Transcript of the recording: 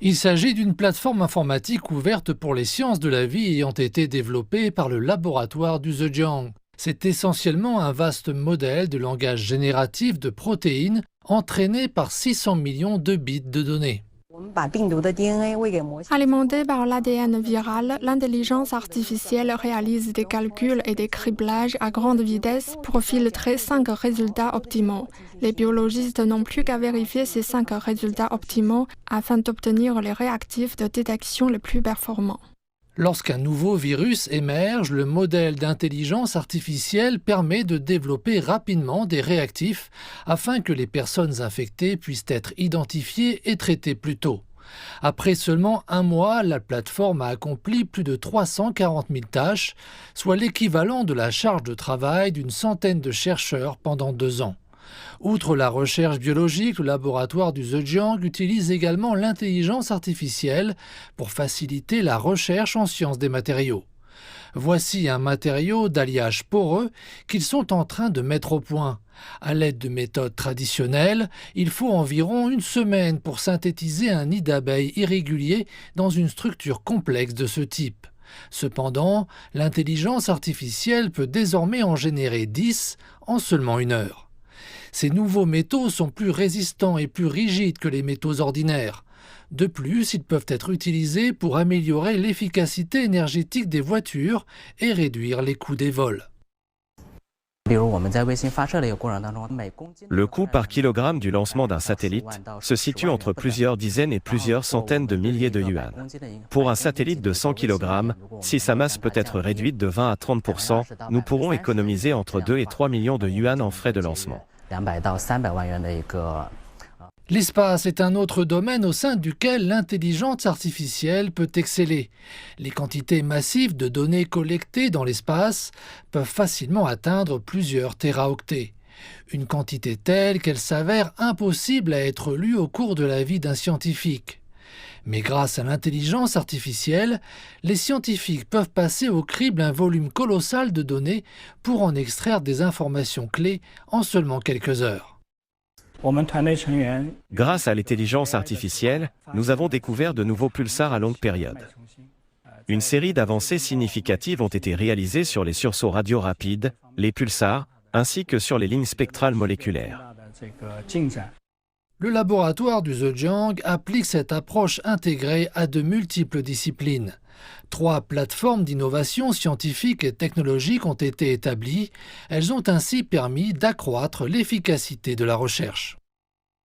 Il s'agit d'une plateforme informatique ouverte pour les sciences de la vie ayant été développée par le laboratoire du Zhejiang. C'est essentiellement un vaste modèle de langage génératif de protéines entraîné par 600 millions de bits de données. Alimentée par l'ADN viral, l'intelligence artificielle réalise des calculs et des criblages à grande vitesse pour filtrer 5 résultats optimaux. Les biologistes n'ont plus qu'à vérifier ces 5 résultats optimaux afin d'obtenir les réactifs de détection les plus performants. Lorsqu'un nouveau virus émerge, le modèle d'intelligence artificielle permet de développer rapidement des réactifs afin que les personnes infectées puissent être identifiées et traitées plus tôt. Après seulement un mois, la plateforme a accompli plus de 340 000 tâches, soit l'équivalent de la charge de travail d'une centaine de chercheurs pendant 2 ans. Outre la recherche biologique, le laboratoire du Zhejiang utilise également l'intelligence artificielle pour faciliter la recherche en sciences des matériaux. Voici un matériau d'alliage poreux qu'ils sont en train de mettre au point. À l'aide de méthodes traditionnelles, il faut environ 1 semaine pour synthétiser un nid d'abeilles irrégulier dans une structure complexe de ce type. Cependant, l'intelligence artificielle peut désormais en générer 10 en seulement 1 heure. Ces nouveaux métaux sont plus résistants et plus rigides que les métaux ordinaires. De plus, ils peuvent être utilisés pour améliorer l'efficacité énergétique des voitures et réduire les coûts des vols. Le coût par kilogramme du lancement d'un satellite se situe entre plusieurs dizaines et plusieurs centaines de milliers de yuan. Pour un satellite de 100 kg, si sa masse peut être réduite de 20 à 30%, nous pourrons économiser entre 2 et 3 millions de yuan en frais de lancement. L'espace est un autre domaine au sein duquel l'intelligence artificielle peut exceller. Les quantités massives de données collectées dans l'espace peuvent facilement atteindre plusieurs téraoctets. Une quantité telle qu'elle s'avère impossible à être lue au cours de la vie d'un scientifique. Mais grâce à l'intelligence artificielle, les scientifiques peuvent passer au crible un volume colossal de données pour en extraire des informations clés en seulement quelques heures. Grâce à l'intelligence artificielle, nous avons découvert de nouveaux pulsars à longue période. Une série d'avancées significatives ont été réalisées sur les sursauts radio rapides, les pulsars, ainsi que sur les lignes spectrales moléculaires. Le laboratoire du Zhejiang applique cette approche intégrée à de multiples disciplines. 3 plateformes d'innovation scientifique et technologique ont été établies. Elles ont ainsi permis d'accroître l'efficacité de la recherche.